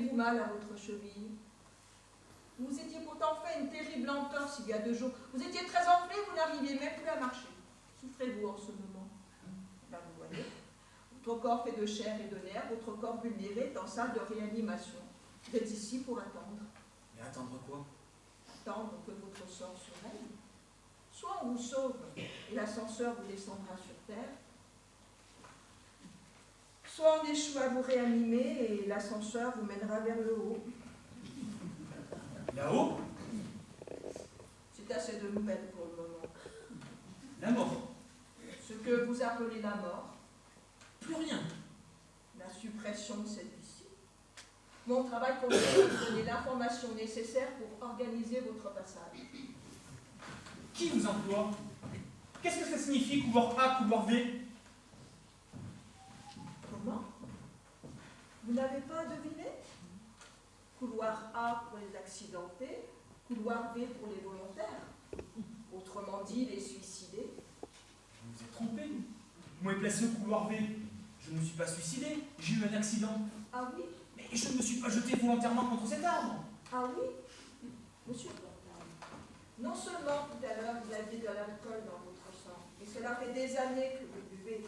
avez-vous mal à votre cheville? Vous étiez pourtant fait une terrible entorse il y a 2 jours. Vous étiez très enflé, vous n'arriviez même plus à marcher. Souffrez-vous en ce moment? Ben, vous voyez, votre corps fait de chair et de nerfs, votre corps vulnéré est en salle de réanimation. Vous êtes ici pour attendre. Mais attendre quoi? Attendre que votre sort se règle. Soit on vous sauve et l'ascenseur vous descendra sur terre, soit on échoue à vous réanimer et l'ascenseur vous mènera vers le haut. Là-haut? C'est assez de nouvelles pour le moment. La mort? Ce que vous appelez la mort, Plus rien. la suppression de cette vie. Mon travail consiste à vous donner l'information nécessaire pour organiser votre passage. Qui vous emploie? Qu'est-ce que ça signifie, couloir A, couloir V? Comment? Vous n'avez pas deviné? Couloir A pour les accidentés, couloir B pour les volontaires. Autrement dit, les suicidés. Vous vous êtes trompé. Vous m'avez placé au couloir V. Je ne me suis pas suicidé, j'ai eu un accident. Ah oui? Mais je ne me suis pas jeté volontairement contre cet arbre. Ah oui? Monsieur Portable, non seulement tout à l'heure vous aviez de l'alcool dans votre sang, mais cela fait des années que vous buvez.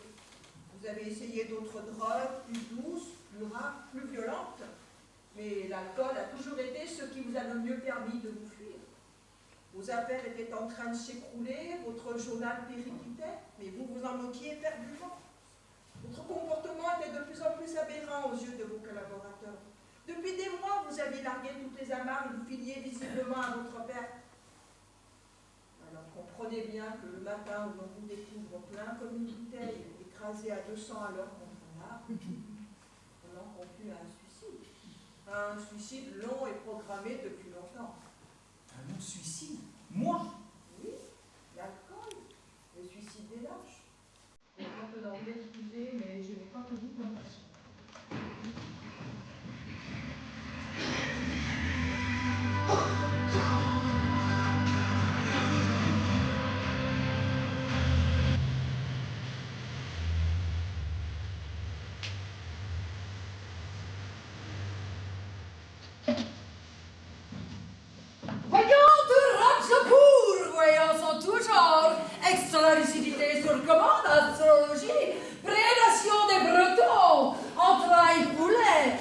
Vous avez essayé d'autres drogues, plus douces, plus rares, plus violentes. Mais l'alcool a toujours été ce qui vous a le mieux permis de vous fuir. Vos affaires étaient en train de s'écrouler, votre journal périclitait, mais vous vous en moquiez éperdument. Votre comportement était de plus en plus aberrant aux yeux de vos collaborateurs. Depuis des mois, vous aviez largué toutes les amarres et vous filiez visiblement à votre perte. Alors comprenez bien que le matin où l'on vous découvre plein comme une bouteille, écrasé à 200 à l'heure contre un arbre, on en conclut à un suicide. Un suicide long et programmé depuis longtemps. Un non-suicide? Moi? Oui, l'alcool, le suicide des lâches. Je suis un peu d'anglais, excusez, mais je n'ai pas connu comme façon. Voyons tout genre, extra-lucidité sur commande, astrologie, prédation des Bretons, entrailles poulet,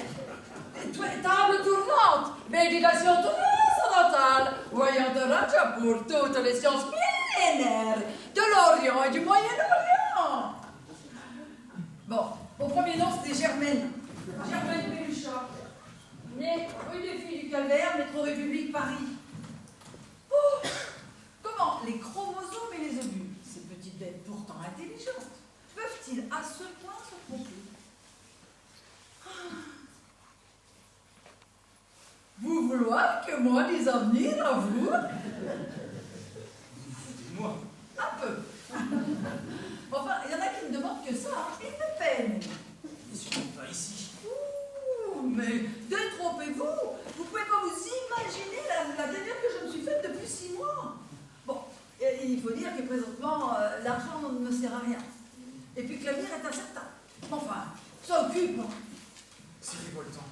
table tournante, méditation transcendantale, voyons de Rajapur, toutes les sciences millénaires de l'Orient et du Moyen-Orient. Bon, mon premier nom c'était Germaine Péluchat, née rue des Filles du Calvaire, métro République, Paris. Oh, comment les chromosomes et les ovules, ces petites bêtes pourtant intelligentes, peuvent-ils à ce point se tromper? Vous vouloir que moi les amener à vous? Vous vous foutez de moi. Un peu. Enfin, il y en a qui ne demandent que ça, hein, et de peine. Mais surtout pas ici. Ouh, mais détrompez-vous, vous pouvez pas vous imaginer la dernière que je me suis faite depuis 6 mois. Bon, il faut dire que présentement, l'argent ne me sert à rien. Et puis que l'avenir est incertain. Enfin, ça occupe. C'est révoltant.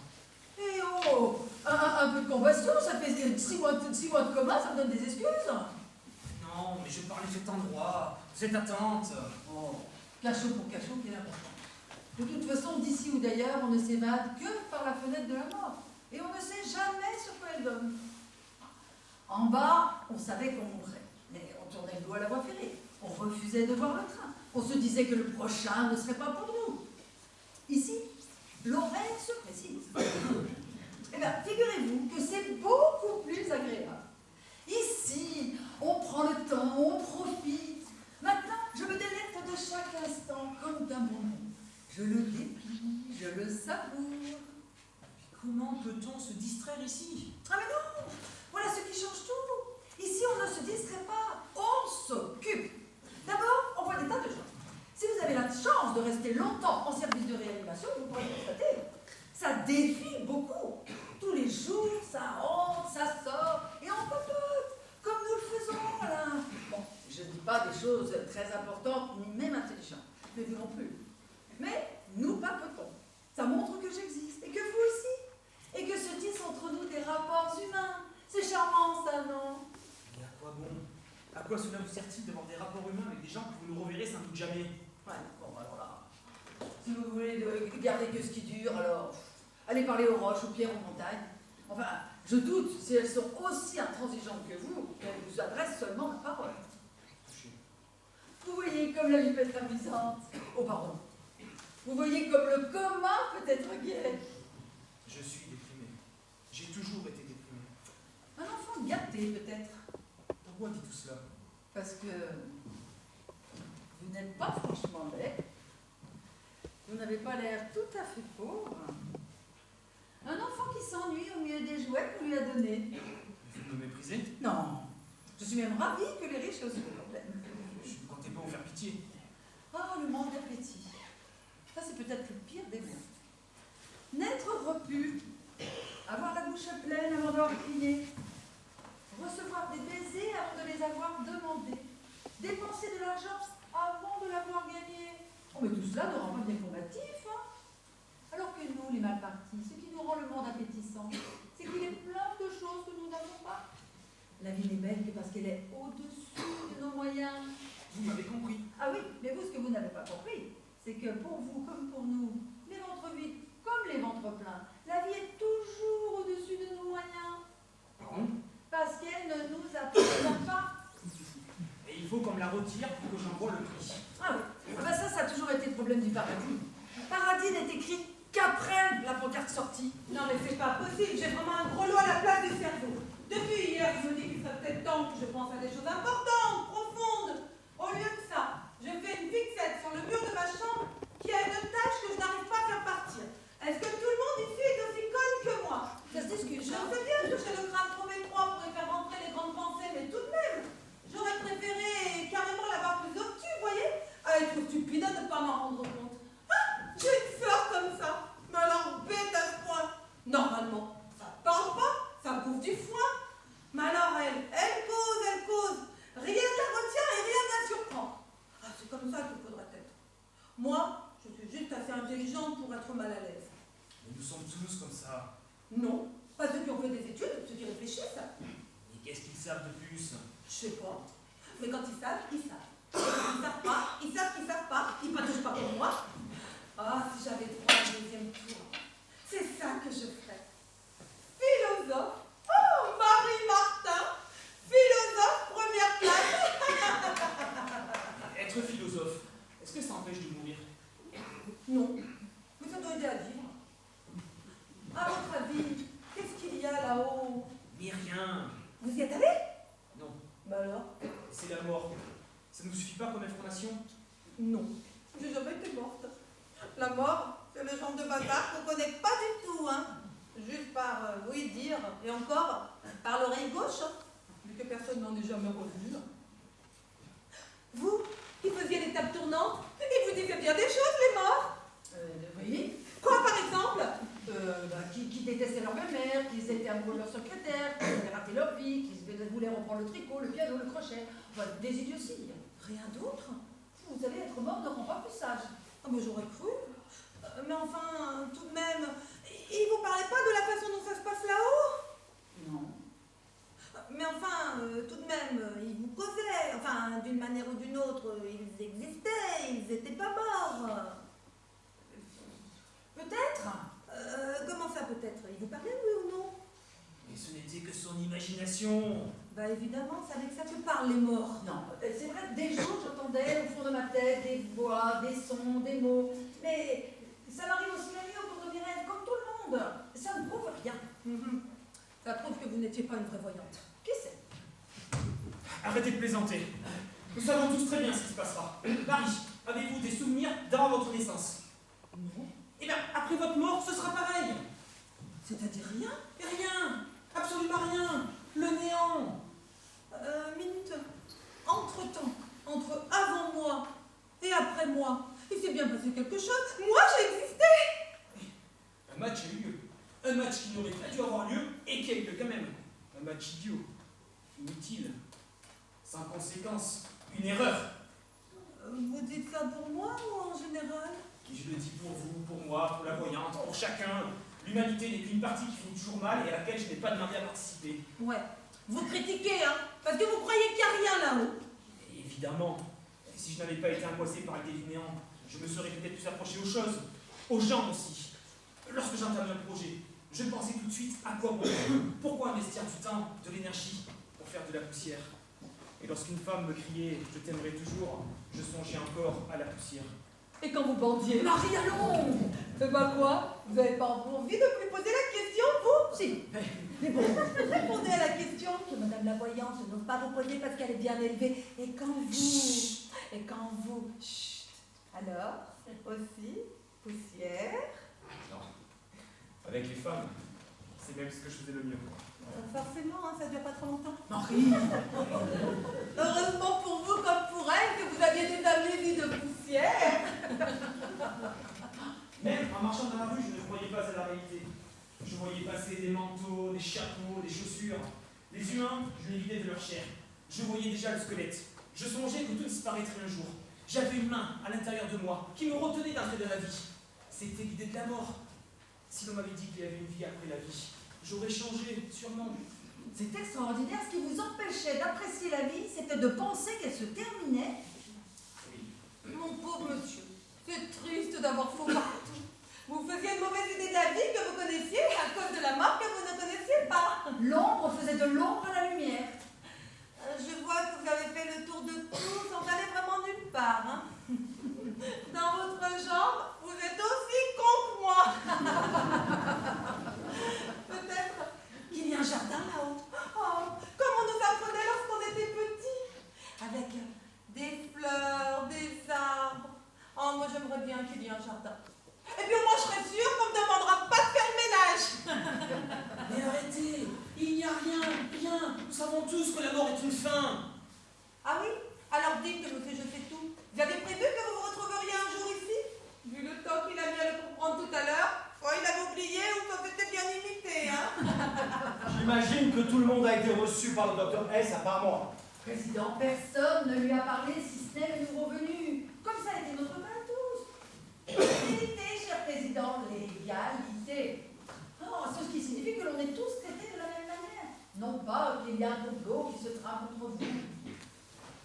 Et oh, un peu de compassion, ça fait 6 mois de coma, ça me donne des excuses. Non, mais je parlais de cet endroit, de cette attente. Oh, cachot pour cachot, quelle importance. De toute façon, d'ici ou d'ailleurs, on ne s'évade que par la fenêtre de la mort. Et on ne sait jamais sur quoi elle donne. En bas, on savait qu'on mourrait. Mais on tournait le dos à la voie ferrée. On refusait de voir le train. On se disait que le prochain ne serait pas pour nous. Ici, l'horaire se précise. Eh bien, figurez-vous que c'est beaucoup plus agréable. Ici, on prend le temps, on profite. Maintenant, je me délecte de chaque instant comme d'un bonbon. Je le déplie, je le savoure. Comment peut-on se distraire ici? Ah mais non! Voilà ce qui change tout. Ici, on ne se distrait pas, on s'occupe. D'abord, on voit des tas de choses. Si vous avez la chance de rester longtemps en service de réanimation, vous pourrez constater, ça défie beaucoup. Tous les jours, ça rentre, ça sort, et on papote, comme nous le faisons là. Bon, je ne dis pas des choses très importantes, ni même intelligentes, mais vous non plus. Mais nous papotons. Ça montre que j'existe, et que vous aussi. Et que quoi cela vous sert-il d'avoir des rapports humains avec des gens que vous ne reverrez sans doute jamais? Ouais, bon, alors là, si vous voulez garder que ce qui dure, alors allez parler aux roches, aux pierres, aux montagnes. Enfin, je doute, si elles sont aussi intransigeantes que vous, qu'elles vous adressent seulement la parole. Vous voyez comme la vie peut être amusante. Oh, pardon. Vous voyez comme le commun peut être gai. Je suis déprimé. J'ai toujours été déprimé. Un enfant gâté, peut-être. Pourquoi dit tout cela? Parce que vous n'êtes pas franchement laid. Vous n'avez pas l'air tout à fait pauvre. Un enfant qui s'ennuie au milieu des jouets qu'on lui a donnés. Vous me méprisez? Non. Je suis même ravie que les riches osent le problème. Je ne comptais pas vous faire pitié. Ah, le manque d'appétit. Ça, c'est peut-être le pire des maux. Naître repu, avoir la bouche pleine avant d'avoir crié, recevoir des baisers avant de les avoir demandés, dépenser de l'argent avant de l'avoir gagné. Oh, mais tout cela ne rend pas bien combatif, hein. Alors que nous, les mal partis, ce qui nous rend le monde appétissant, c'est qu'il est plein de choses que nous n'avons pas. La vie n'est belle que parce qu'elle est au-dessus de nos moyens. Vous m'avez compris. Ah oui, mais vous, ce que vous n'avez pas compris, c'est que pour vous comme pour nous, les ventres vides comme les ventres pleins, la vie est toujours au-dessus de nos moyens. Pardon? Parce qu'elle ne nous appartient pas. Et il faut qu'on me la retire pour que j'en voie le prix. Ah oui, ah ben ça a toujours été le problème du paradis. Paradis n'est écrit qu'après la pancarte sortie. Non mais c'est pas possible, j'ai vraiment un gros lot à la place du cerveau. Depuis hier, je me dis qu'il serait peut-être temps que je pense à des choses importantes, profondes. Au lieu de ça, je fais une fixette sur le mur de ma chambre qui a une tâche que je n'arrive pas à faire partir. Est-ce que tout le monde ici est aussi conne que moi? Ça se discute, Je hein. sais bien que j'ai le crâne trop étroit pour y faire rentrer les grandes pensées, mais tout de même, j'aurais préféré carrément l'avoir plus obtus, vous voyez? Ah, elle est trop stupide à ne pas m'en rendre compte. Ah, j'ai une sœur comme ça, mais alors bête à ce point. Normalement, ça parle pas, ça bouffe du foin. Mais alors elle cause, rien ne la retient et rien ne la surprend. Ah, c'est comme ça qu'il faudrait être. Moi, je suis juste assez intelligente pour être mal à l'aise. Mais nous sommes tous comme ça. Non, pas ceux qui ont fait des études, ceux qui réfléchissent. Et qu'est-ce qu'ils savent de plus? Je sais pas. Mais quand ils savent, ils savent. Et quand ils savent pas, ils savent qu'ils savent pas, ils patouchent pas pour moi. Ah, si j'avais droit au deuxième tour. C'est ça que je ferais. Philosophe. Oh, Marie Martin. Philosophe, première classe. Être philosophe, est-ce que ça empêche de mourir? Non, mais ça doit aider à vivre. À votre avis, qu'est-ce qu'il y a là-haut? Mais rien. Vous y êtes allé? Non, Bah alors? c'est la mort. Ça ne vous suffit pas comme information? Non, j'ai jamais été morte. La mort, c'est le genre de bazar qu'on connaît pas du tout, hein. Juste par oui dire, et encore par l'oreille gauche, hein, vu que personne n'en est jamais revenu. Vous, qui faisiez les tables tournantes, ils vous disaient bien des choses, les morts. Oui. Quoi, par exemple? Qui détestaient leur belle-mère, qui étaient amoureux de leur secrétaire, qui avaient raté leur vie, qui voulaient reprendre le tricot, le piano, le crochet. Enfin, des idioties. Rien d'autre? Vous savez, être mort ne rend pas plus sage. Ah, mais j'aurais cru. Mais enfin, tout de même, ils vous parlaient pas de la façon dont ça se passe là-haut? Non. Mais enfin, tout de même, ils vous causaient, enfin, d'une manière ou d'une autre, ils existaient, ils n'étaient pas morts. Peut-être. Comment ça peut-être? Ils vous parlaient, oui ou non? Mais ce n'était que son imagination. Bah évidemment, c'est avec ça que parlent les morts. Non, c'est vrai, des jours j'entendais au fond de ma tête des voix, des sons, des mots, mais ça m'arrive aussi la nuit au cours de mes rêves, comme tout le monde. Ça ne prouve rien. Ça prouve que vous n'étiez pas une vraie voyante. Qui sait? Arrêtez de plaisanter. Nous savons tous très bien ce qui se passera. Marie, avez-vous des souvenirs d'avant votre naissance? Non. Eh bien, après votre mort, ce sera pareil. C'est-à-dire rien? Rien. Absolument rien. Le néant. Minute. Entre-temps, entre avant moi et après moi, il s'est bien passé quelque chose. Moi, j'ai existé. Un match a eu lieu. Un match qui n'aurait pas dû avoir lieu et qui a eu lieu quand même. Un match idiot. Inutile. Sans conséquence. Une erreur. Vous dites ça pour moi ou en général? Et je le dis pour vous, pour moi, pour la voyante, pour chacun. L'humanité n'est qu'une partie qui finit toujours mal et à laquelle je n'ai pas demandé à participer. Ouais. Vous critiquez, hein, parce que vous croyez qu'il n'y a rien là-haut. Évidemment, si je n'avais pas été angoissé par l'idée du néant, je me serais peut-être plus approché aux choses, aux gens aussi. Lorsque j'entamais un projet, je pensais tout de suite à quoi bon. Pourquoi investir du temps, de l'énergie pour faire de la poussière? Et lorsqu'une femme me criait « Je t'aimerai toujours », je songeais encore à la poussière. Et quand vous bandiez? Marie, allons! Eh ben quoi? Vous n'avez pas envie de lui poser la question, vous? Si, mais bon, Répondez à la question que Madame la Voyante n'ose pas vous poser parce qu'elle est bien élevée. Et quand vous... Chut. Alors, aussi, poussière? Non. Avec les femmes, c'est même ce que je faisais le mieux. Forcément, hein, ça ne dure pas trop longtemps. Marie! Heureusement pour vous comme pour elle que vous aviez des amis vies de poussière. Même en marchant dans la rue, je ne croyais pas à la réalité. Je voyais passer des manteaux, des chapeaux, des chaussures. Les humains, je les vidais de leur chair. Je voyais déjà le squelette. Je songeais que tout disparaîtrait un jour. J'avais une main à l'intérieur de moi qui me retenait d'entrer dans la vie. C'était l'idée de la mort. Si l'on m'avait dit qu'il y avait une vie après la vie, j'aurais changé, sûrement. C'est extraordinaire. Ce qui vous empêchait d'apprécier la vie, c'était de penser qu'elle se terminait. Oui. Mon pauvre monsieur, c'est triste d'avoir faux partout. Vous faisiez une mauvaise idée de la vie que vous connaissiez à cause de la mort que vous ne connaissiez pas. L'ombre faisait de l'ombre à la lumière. Je vois que vous avez fait le tour de tout sans aller vraiment nulle part. Hein. Dans votre genre, vous êtes aussi con que moi. Peut-être qu'il y a un jardin là-haut. Oh, comme on nous apprenait lorsqu'on était petits. Avec des fleurs, des arbres. Oh, moi j'aimerais bien qu'il y ait un jardin. Et puis au moins je serais sûre qu'on ne me demandera pas de faire le ménage. Mais arrêtez! Il n'y a rien! Nous savons tous que la mort est une fin! Ah oui? Alors dites, monsieur, je sais tout. Vous avez prévu que vous vous retrouveriez un jour ici? Vu le temps qu'il a mis à le comprendre tout à l'heure, soit il avait oublié ou soit c'était bien imité, hein? J'imagine que tout le monde a été reçu par le docteur S à part moi. Président, personne ne lui a parlé si ce n'est les nouveaux venus. Comme ça a été notre cas à tous. L'égalité, cher président, l'égalité. Oh, ce qui signifie que l'on est tous traités de la même manière. Non pas qu'il y a un complot qui se trame contre vous.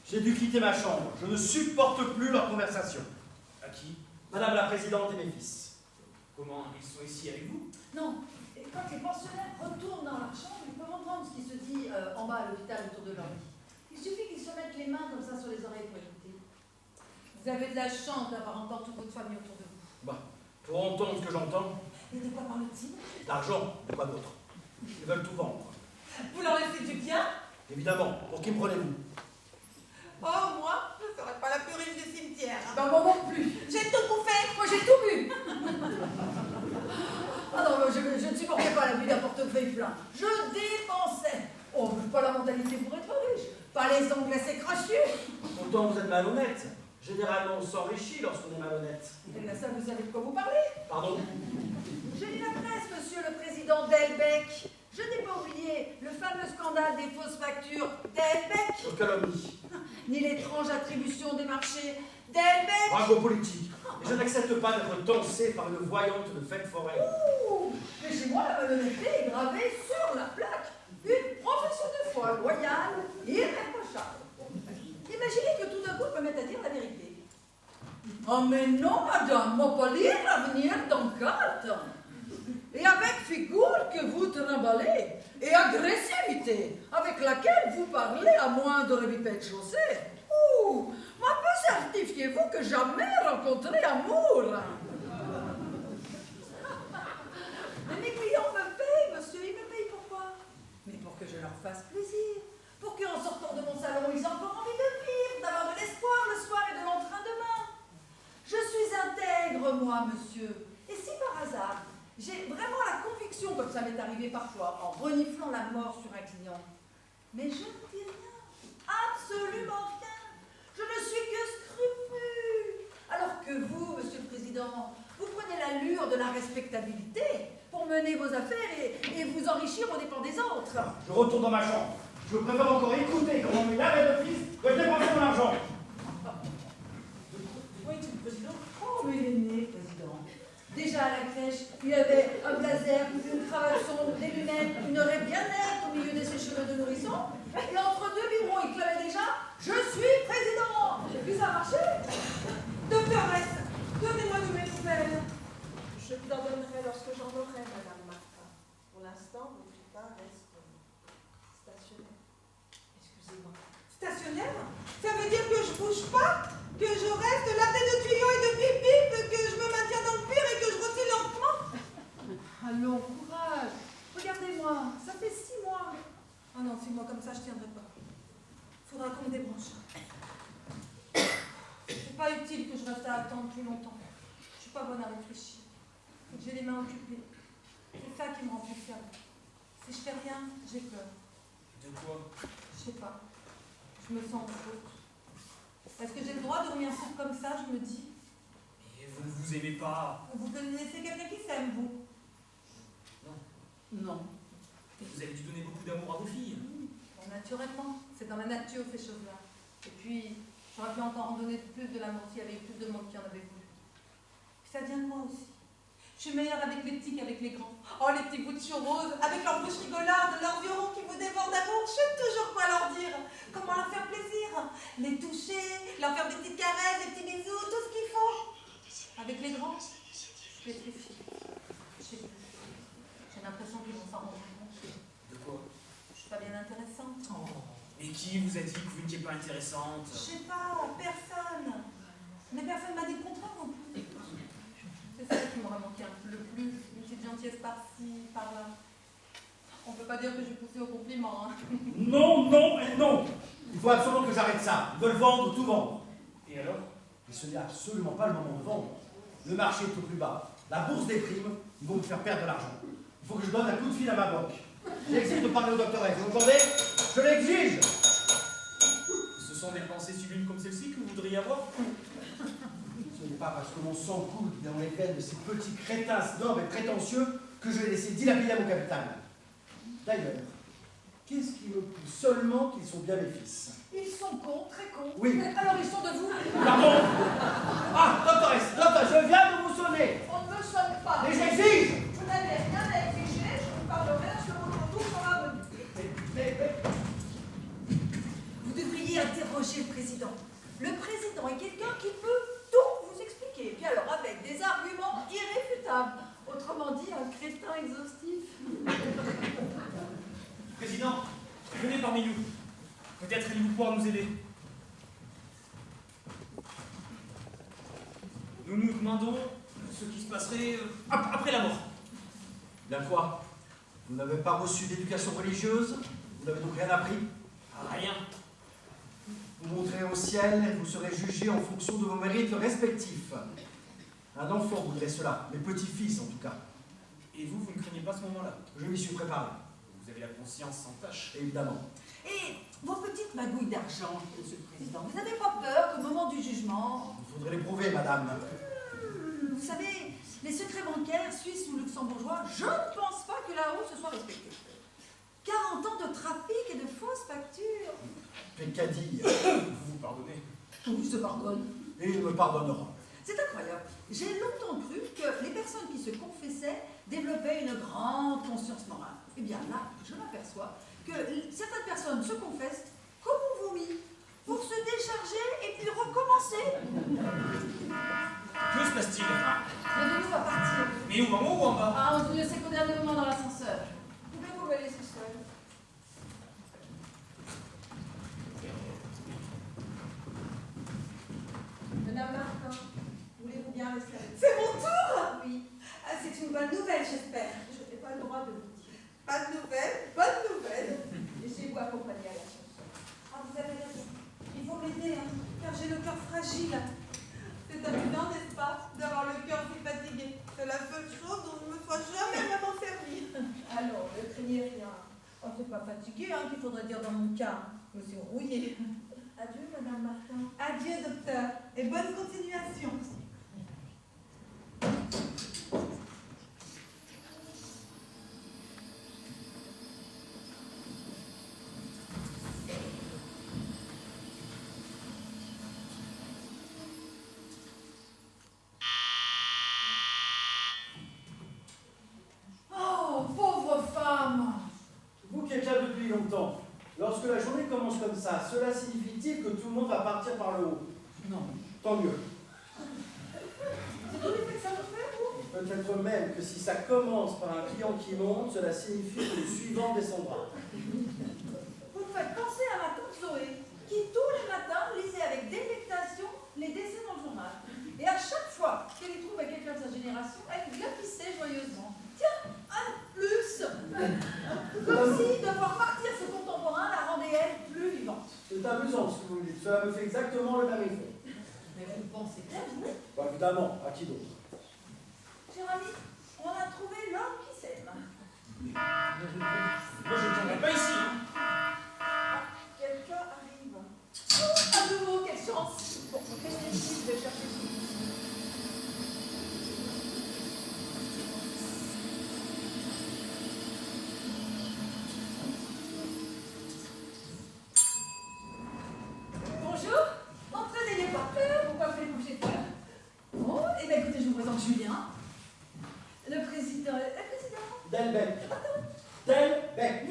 J'ai dû quitter ma chambre. Je ne supporte plus leur conversation. À qui? Madame la présidente et mes fils. Comment ils sont ici avec vous? Non, et quand les pensionnaires retournent dans leur chambre, ils peuvent entendre ce qui se dit en bas à l'hôpital autour de leur lit. Il suffit qu'ils se mettent les mains comme ça sur les oreilles pour écouter. Vous avez de la chance d'avoir encore toute votre famille autour de vous. Bah, pour entendre ce que j'entends, Et de quoi parle-t-il? d'argent, de quoi d'autre. Ils veulent tout vendre. Vous leur laissez du bien? Évidemment, pour qui me prenez-vous? Oh, moi, je ne serais pas la plus riche du cimetière. Hein. Ben, moi non plus. J'ai tout bouffé. Moi, j'ai tout bu. Ah non, je ne supportais pas la vue d'un portefeuille plein. Je dépensais. Oh, je n'ai pas la mentalité pour être riche. Pas les ongles assez crachus. Pourtant, vous êtes malhonnête. Généralement, on s'enrichit lorsqu'on est malhonnête. Eh bien, ça, vous savez de quoi vous parlez? Pardon? J'ai lu la presse, monsieur le président Delbecq. Je n'ai pas oublié le fameux scandale des fausses factures Delbecq, Aux calomnies. ni l'étrange attribution des marchés Delbecq. Bravo politique. Et je n'accepte pas d'être dansé par une voyante de fête foraine. Ouh, mais chez moi, la malhonnêteté est gravée sur la plaque. Une profession de foi loyale, irréprochable. Imaginez que tout d'un coup, je me mette à dire la vérité. Oh mais non, madame, moi pas lire l'avenir dans carte. Et avec figure que vous trimballez, et agressivité avec laquelle vous parlez à moindre bipède de chaussée. Ouh, moi peu certifiez-vous que jamais rencontré amour. Mais mes clients me payent, monsieur, ils me payent pourquoi? Mais pour que je leur fasse plaisir. Pour qu'en sortant de mon salon, ils aient encore envie de vivre, d'avoir de l'espoir le soir et de l'entrain demain. Je suis intègre, moi, monsieur. Et si par hasard, j'ai vraiment la conviction, comme ça m'est arrivé parfois, en reniflant la mort sur un client, mais je ne dis rien, absolument rien. Je ne suis que scrupule. Alors que vous, monsieur le président, vous prenez l'allure de la respectabilité pour mener vos affaires et vous enrichir aux dépens des autres. Je retourne dans ma chambre. Je préfère encore écouter comment mes laves de fils que dépenser mon argent. Oui, monsieur le président. Oh, mais il est né, président. Déjà à la crèche, il avait un blazer, une cravate sombre, des lunettes, une oreille bien nette au milieu de ses cheveux de nourrice maison, et entre deux biberons, il clamait déjà « Je suis président !» Et puis ça a marché. Doctoresse, donnez-moi de mes nouvelles. Je vous en donnerai lorsque j'en aurai, Madame Martin. Pour l'instant, vos résultats restent stationnaires. Excusez-moi. Stationnaire? Ça veut dire que je bouge pas? Que je reste la tête de tuyau et de pipi? Que je me maintiens dans le pire et que je grossis lentement? Allons, courage. Regardez-moi, ça fait 6 mois. Ah non, 6 mois comme ça, je tiendrai pas. Faudra qu'on me débranche. C'est pas utile que je reste à attendre plus longtemps. Je suis pas bonne à réfléchir. Faut que j'ai les mains occupées. C'est ça qui me rend plus fiable. Si je fais rien, j'ai peur. De quoi? Je sais pas. Je me sens faute. Est-ce que j'ai le droit de dormir sourd comme ça, je me dis? Mais vous ne vous aimez pas. Vous connaissez quelqu'un qui s'aime, vous? Non. Vous avez dû donner beaucoup d'amour à vos filles. Bon, naturellement. C'est dans la nature, ces choses-là. Et puis, j'aurais pu encore en donner plus de l'amour s'il y avait eu plus de monde qui en avait voulu. Puis ça vient de moi aussi. Je suis meilleure avec les petits qu'avec les grands. Oh, les petits bouts de chou roses, avec leur bouche rigolarde, leurs yeux ronds qui vous dévorent d'amour, je sais toujours quoi leur dire. Comment leur faire plaisir. Les toucher, leur faire des petites caresses, des petits bisous, tout ce qu'il faut. Avec les grands, je pétrifie. Je sais plus. J'ai l'impression qu'ils vont s'en rendre compte. De quoi? Je suis pas bien intéressante. Et qui vous a dit que vous n'étiez pas intéressante? Je sais pas, personne. Mais personne m'a dit le contraire non plus. C'est ça qui m'aurait manqué le plus. Une petite gentillesse par-ci, par-là. On peut pas dire que j'ai poussé au compliment, hein. Non, non et non. Il faut absolument que j'arrête ça. Ils veulent vendre, tout vendre. Et alors? Et ce n'est absolument pas le moment de vendre. Le marché est au plus bas. La bourse des primes, ils vont me faire perdre de l'argent. Il faut que je donne un coup de fil à ma banque. J'exige de parler au docteur X. Vous entendez? Je l'exige. Ce sont des pensées sublimes comme celle-ci que vous voudriez avoir? Ce n'est pas parce que mon sang coule dans les veines de ces petits crétins snobs et prétentieux que je vais laisser dilapider mon capital. D'ailleurs, qu'est-ce qui me prouve seulement qu'ils sont bien mes fils? Ils sont cons, très cons. Oui. Alors ils sont de vous. Pardon? Ah, docteur S, docteur, je viens de vous sonner. On ne me sonne pas. Mais j'exige. Vous n'avez rien à exiger, je vous parlerai lorsque votre tour sera venu. Vous devriez interroger le président. Le président est quelqu'un qui peut tout vous expliquer. Et puis alors avec des arguments irréfutables. Autrement dit, un crétin exhaustif. Président, venez parmi nous. Peut-être allez-vous pouvoir nous aider. Nous nous demandons ce qui se passerait après la mort. Bien quoi? Vous n'avez pas reçu d'éducation religieuse? Vous n'avez donc rien appris? Rien. Vous monterez au ciel et vous serez jugé en fonction de vos mérites respectifs. Un enfant voudrait cela, mes petits-fils en tout cas. Et vous, vous ne craignez pas ce moment-là? Je m'y suis préparé, Vous avez la conscience sans tâche. évidemment. Et vos petites magouilles d'argent, monsieur le président, vous n'avez pas peur qu'au moment du jugement, Il faudrait les prouver, madame. vous savez, les secrets bancaires suisses ou luxembourgeois, je ne pense pas que là-haut ce soit respecté. 40 ans de trafic et de fausses factures. Mais qu'a dit? Vous vous pardonnez. Tout se pardonne. Et il me pardonnera. C'est incroyable. J'ai longtemps cru que les personnes qui se confessaient développaient une grande conscience morale. Eh bien là, je m'aperçois que certaines personnes se confessent comme on vomit, pour se décharger et puis recommencer. Que se passe-t-il? Le Denis va partir. Mais où, en haut ou en bas? Ah, on ne sait qu'au dernier moment dans l'ascenseur. Pouvez-vous me laisser seule? Madame Martin, voulez-vous bien rester avec C'est mon tour? Oui, Ah, c'est une bonne nouvelle, j'espère. je n'ai pas le droit de vous dire. Pas de nouvelles, bonne nouvelle. Laissez-vous accompagner à l'ascenseur. Ah, vous avez raison. Il faut m'aider, hein, car j'ai le cœur fragile. C'est amusant, n'est-ce pas, d'avoir le cœur si fatigué. C'est la seule chose dont je me sois jamais vraiment servie. Alors, ne craignez rien. Oh, c'est pas fatigué, hein, qu'il faudrait dire dans mon cas. Je me suis rouillée. Adieu, Madame Martin. Adieu, docteur, et bonne continuation. Oh, pauvre femme! Vous qui êtes là depuis longtemps, Lorsque la journée commence comme ça, cela signifie-t-il que tout le monde va partir par le haut? Non. Tant mieux. C'est tout l'effet que ça me fait, vous? Peut-être même que si ça commence par un client qui monte, cela signifie que le suivant descendra. Vous me faites penser à ma tante Zoé, qui tous les matins lisait avec délectation les décès dans le journal. Et à chaque fois qu'elle y trouvait quelqu'un de sa génération, elle glapissait joyeusement. Tiens, un plus. Comme si devoir partir ce contemporain la rendait elle plus vivante. C'est amusant ce que vous me dites. Cela me fait exactement le même effet. Mais vous pensez bien, vous? Bah, évidemment, à qui d'autre? Cher ami, on a trouvé l'homme qui s'aime. Moi, je ne tiendrai pas ici. Hein. Quelqu'un arrive. Oh, à nouveau, quelle chance. Bon, qu'est-ce qu'il dit? Je vais chercher son fils. Bonjour, entrez, n'ayez pas peur, pourquoi faites-vous chez toi? Oh, eh bien écoutez, je vous présente Julien, le président. Delbecq. Delbecq.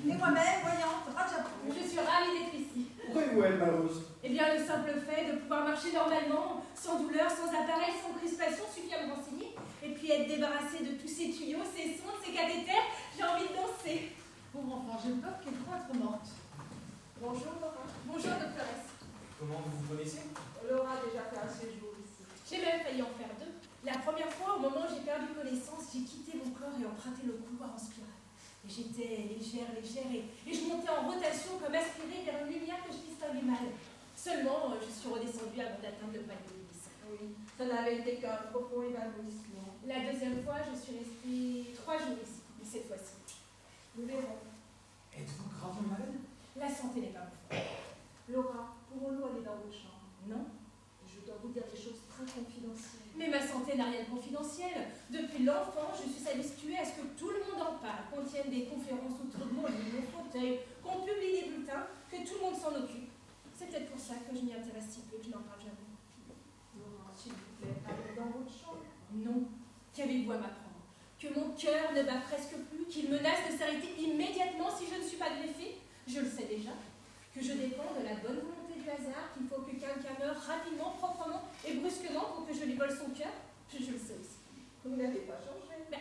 Et moi-même, voyante, Rajapur. Je suis ravie d'être ici. Pourquoi vous êtes malheureuse? Eh bien, le simple fait de pouvoir marcher normalement, sans douleur, sans appareil, sans crispation, suffit à me renseigner. Et puis être débarrassé de tous ces tuyaux, ces sondes, ces cathéters, j'ai envie de danser. Pauvre enfant, j'ai peur qu'elle croit être morte. Bonjour Laura. Bonjour, doctoresse. Comment vous vous connaissez? Laura a déjà fait un séjour ici. J'ai même failli en faire deux. La première fois, au moment où j'ai perdu connaissance, j'ai quitté mon corps et emprunté le couloir en spirale. Et j'étais légère, et je montais en rotation comme aspirée vers une lumière que je distinguais mal. Seulement, je suis redescendue avant d'atteindre le palier de glisse. Oui, ça n'avait été qu'un profond évanouissement. La deuxième fois, je suis restée 3 jours ici, mais cette fois-ci. Nous verrons. Êtes-vous gravement malade? La santé n'est pas mon fort. Laura, pourrons-nous aller dans votre chambre? Non. Je dois vous dire des choses très confidentielles. Mais ma santé n'a rien de confidentiel. Depuis l'enfant, je suis habituée à ce que tout le monde en parle, qu'on tienne des conférences autour de mon lit, mon fauteuil, qu'on publie des bulletins, que tout le monde s'en occupe. C'est peut-être pour ça que je m'y intéresse si peu, que je n'en parle jamais. Laura, s'il vous plaît, allez dans votre chambre. Non. Qu'avez-vous à m'apprendre? Que mon cœur ne bat presque plus, qu'il menace de s'arrêter immédiatement si je ne suis pas greffée? Je le sais déjà. Que je dépends de la bonne volonté du hasard, qu'il faut que quelqu'un meure rapidement, proprement et brusquement pour que je lui vole son cœur? Je le sais aussi. Vous n'avez pas changé. Ben,